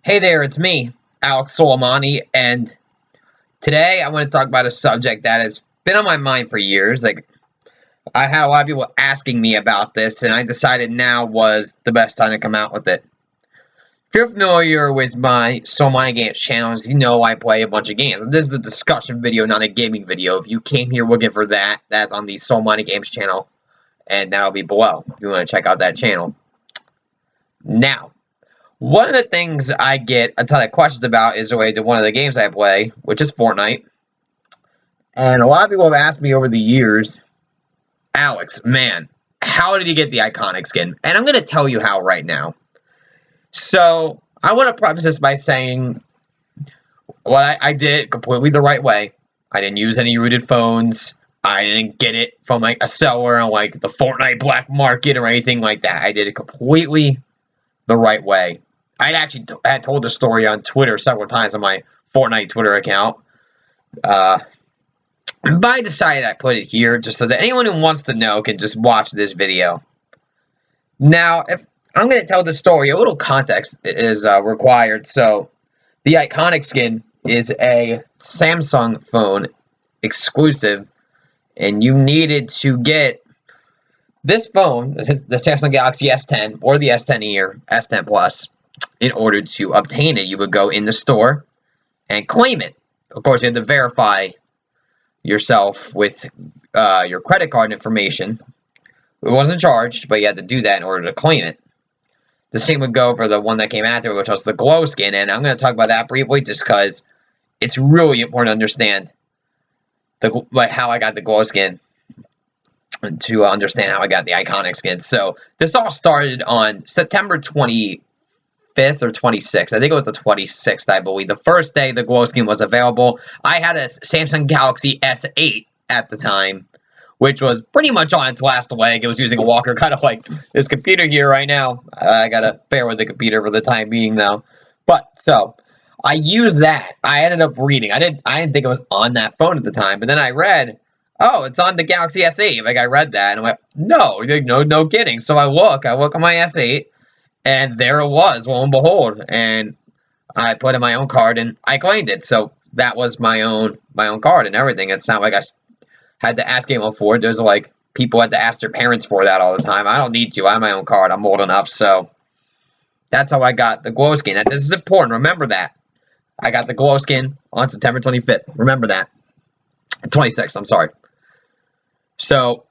Hey there, it's me, Alexsolimani, and today I want to talk about a subject that has been on my mind for years. I had a lot of people asking me about this, and I decided now was the best time to come out with it. If you're familiar with my Solimani Games channels, you know I play a bunch of games. This is a discussion video, not a gaming video. If you came here looking for that, that's on the Solimani Games channel, and that'll be below if you want to check out that channel. Now, one of the things I get a ton of questions about is related to one of the games I play, which is Fortnite. And a lot of people have asked me over the years, Alex, man, how did you get the Ikonik skin? And I'm going to tell you how right now. So, I want to preface this by saying, I did it completely the right way. I didn't use any rooted phones. I didn't get it from like a seller on like the Fortnite black market or anything like that. I did it completely the right way. I had told the story on Twitter several times on my Fortnite Twitter account. But I decided I put it here just so that anyone who wants to know can just watch this video. Now, if I'm going to tell the story, a little context is required. So, the Ikonik skin is a Samsung phone exclusive, and you needed to get this phone, the Samsung Galaxy S10 or the S10e or S10 Plus. In order to obtain it, you would go in the store and claim it. Of course, you had to verify yourself with your credit card information. It wasn't charged, but you had to do that in order to claim it. The same would go for the one that came after, which was the glow skin, and I'm going to talk about that briefly just because it's really important to understand how I got the glow skin to understand how I got the Ikonik skin. So, this all started on September 25th or 26th. I think it was the 26th, I believe. The first day the glow skin was available. I had a Samsung Galaxy S8 at the time, which was pretty much on its last leg. It was using a walker, kind of like this computer here right now. I gotta bear with the computer for the time being, though. But, so, I used that. I ended up reading. I didn't think it was on that phone at the time, but then I read, oh, it's on the Galaxy S8. Like, I read that, and I'm like, no kidding. So I look on my S8, and there it was, lo and behold, and I put in my own card, and I claimed it. So that was my own card and everything. It's not like I had to ask anyone for it. There's like people had to ask their parents for that all the time. I don't need to. I have my own card. I'm old enough, so that's how I got the glow skin. And this is important. Remember that. I got the glow skin on September 25th. Remember that. 26th, I'm sorry. So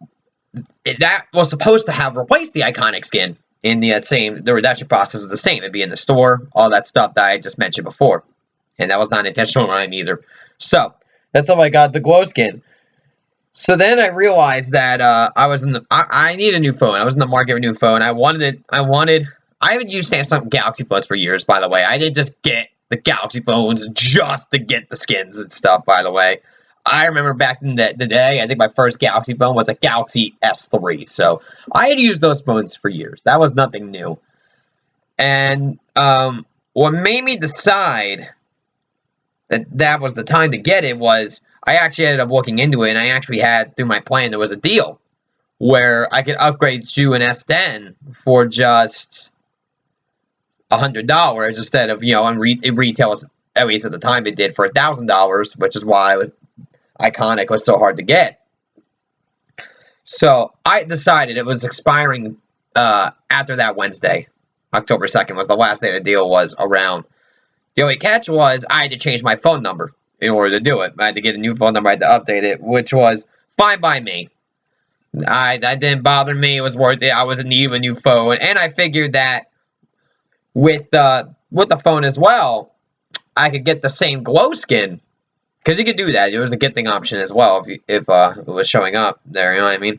that was supposed to have replaced the Ikonik skin. In the redemption process is the same. It'd be in the store, all that stuff that I just mentioned before. And that was not an intentional rhyme either. So, that's how I got the glow skin. So then I realized that I need a new phone. I was in the market for a new phone. I haven't used Samsung Galaxy phones for years, by the way. I didn't just get the Galaxy phones just to get the skins and stuff, by the way. I remember back in the day, I think my first Galaxy phone was a Galaxy S3. So, I had used those phones for years. That was nothing new. And what made me decide that was the time to get it was I actually ended up looking into it, and I actually had, through my plan, there was a deal where I could upgrade to an S10 for just $100 instead of, it retails, at least at the time, it did for $1,000, which is why Ikonik was so hard to get. So I decided it was expiring after that Wednesday. October 2nd was the last day the deal was around. The only catch was I had to change my phone number in order to do it. I had to get a new phone number. I had to update it, which was fine by me. That didn't bother me. It was worth it. I was in need of a new phone, and I figured that with the phone as well, I could get the same glow skin. Because you could do that. There was a gifting option as well if it was showing up there, you know what I mean?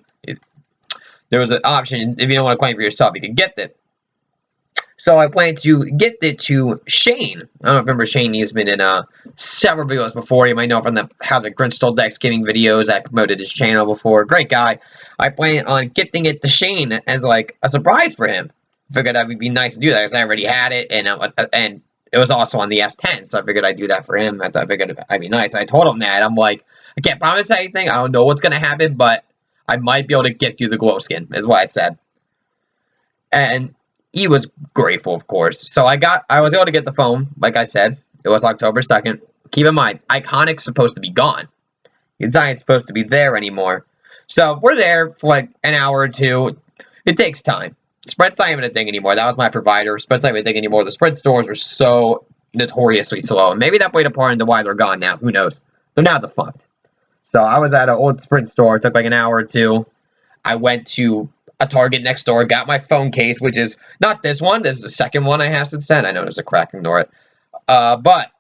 There was an option, if you don't want to claim for yourself, you could gift it. So I plan to gift it to Shane. I don't know if you remember Shane. He's been in several videos before. You might know from the How the Grinch Stole Thanksgiving videos. I promoted his channel before. Great guy. I plan on gifting it to Shane as like a surprise for him. Figured that would be nice to do that because I already had it, and it was also on the S10, so I figured I'd do that for him. I figured it'd be nice. I told him that. I'm like, I can't promise anything. I don't know what's going to happen, but I might be able to gift you the glow skin, is what I said. And he was grateful, of course. So I was able to get the phone, like I said. It was October 2nd. Keep in mind, Ikonik's supposed to be gone. It's not supposed to be there anymore. So we're there for like an hour or two. It takes time. Sprint's not even a thing anymore. That was my provider. Sprint's not even a thing anymore. The Sprint stores were so notoriously slow. And maybe that played a part into why they're gone now. Who knows? They're now defunct. So I was at an old Sprint store. It took like an hour or two. I went to a Target next door, got my phone case, which is not this one. This is the second one I have since then. I know there's a crack, ignore it. But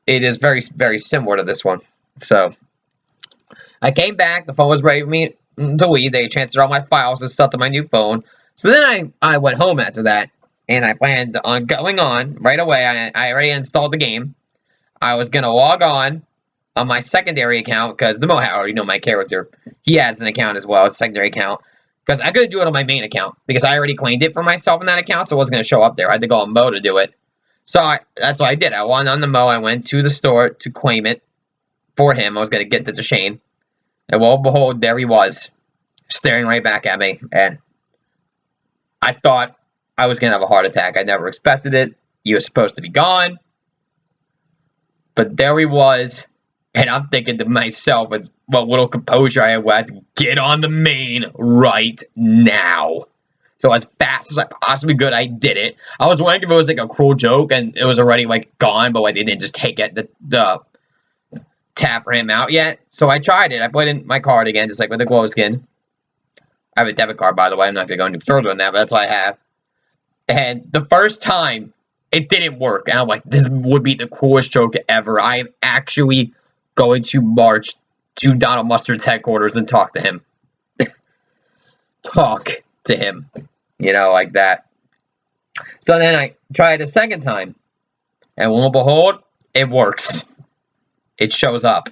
it is very, very similar to this one. So I came back. The phone was ready for me to leave. They transferred all my files and stuff to my new phone. So then I went home after that, and I planned on going on right away. I already installed the game. I was going to log on my secondary account, because the Mohawk, I already know my character. He has an account as well, a secondary account. Because I couldn't do it on my main account, because I already claimed it for myself in that account, so it wasn't going to show up there. I had to go on Mo to do it. So that's what I did. I went on the Mo. I went to the store to claim it for him. I was going to get it to Shane. And lo and behold, there he was, staring right back at me. And I thought I was going to have a heart attack. I never expected it. He was supposed to be gone. But there he was. And I'm thinking to myself, with what little composure I had to get on the main right now. So as fast as I possibly could, I did it. I was wondering if it was like a cruel joke and it was already like gone, but like they didn't just take it, the tap for him out yet. So I tried it. I put in my card again, just like with the glow skin. I have a debit card, by the way. I'm not going to go any further than that, but that's what I have. And the first time, it didn't work. And I'm like, this would be the coolest joke ever. I am actually going to march to Donald Mustard's headquarters and talk to him. Talk to him. You know, like that. So then I tried a second time. And lo and behold, it works. It shows up.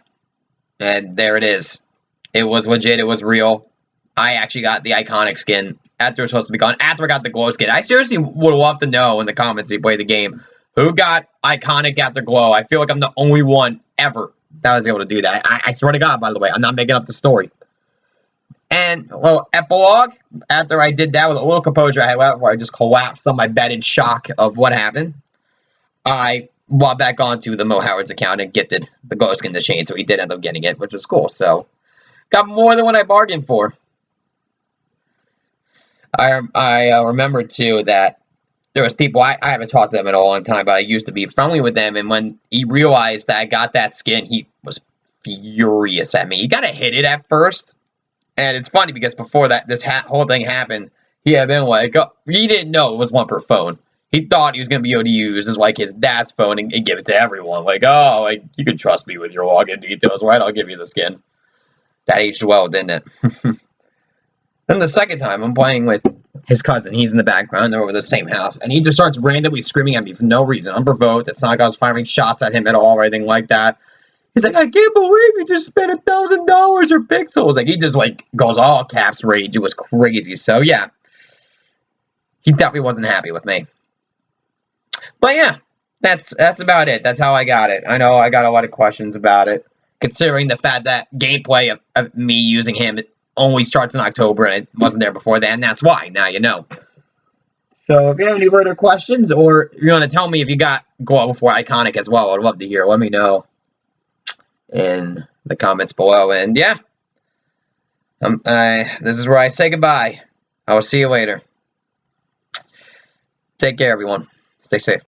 And there it is. It was legit. It was real. I actually got the Ikonik skin after it was supposed to be gone. After I got the glow skin. I seriously would love to know in the comments if you play the game who got Ikonik after glow. I feel like I'm the only one ever that was able to do that. I swear to God, by the way. I'm not making up the story. And a little epilogue. After I did that with a little composure I had left, where I just collapsed on my bed in shock of what happened, I logged back onto the Mo Howard's account and gifted the glow skin to Shane. So he did end up getting it, which was cool. So got more than what I bargained for. I remember, too, that there was people, I haven't talked to them in a long time, but I used to be friendly with them, and when he realized that I got that skin, he was furious at me. He kind of hid it at first, and it's funny because before that, this whole thing happened, he had been like, he didn't know it was one per phone. He thought he was going to be able to use his dad's phone and give it to everyone. Like, oh, like, you can trust me with your login details, right? I'll give you the skin. That aged well, didn't it? Then the second time, I'm playing with his cousin. He's in the background. They're over the same house. And he just starts randomly screaming at me for no reason, unprovoked. It's not like I was firing shots at him at all or anything like that. He's like, I can't believe you just spent $1,000 or pixels. Like, he just, like, goes all caps rage. It was crazy. So, yeah. He definitely wasn't happy with me. But, yeah. That's about it. That's how I got it. I know I got a lot of questions about it, considering the fact that gameplay of me using him only starts in October, and it wasn't there before then. That's why. Now you know. So if you have any further questions, or you're going to tell me if you got glow before Ikonik as well, I'd love to hear. Let me know in the comments below. And yeah, this is where I say goodbye. I will see you later. Take care, everyone. Stay safe.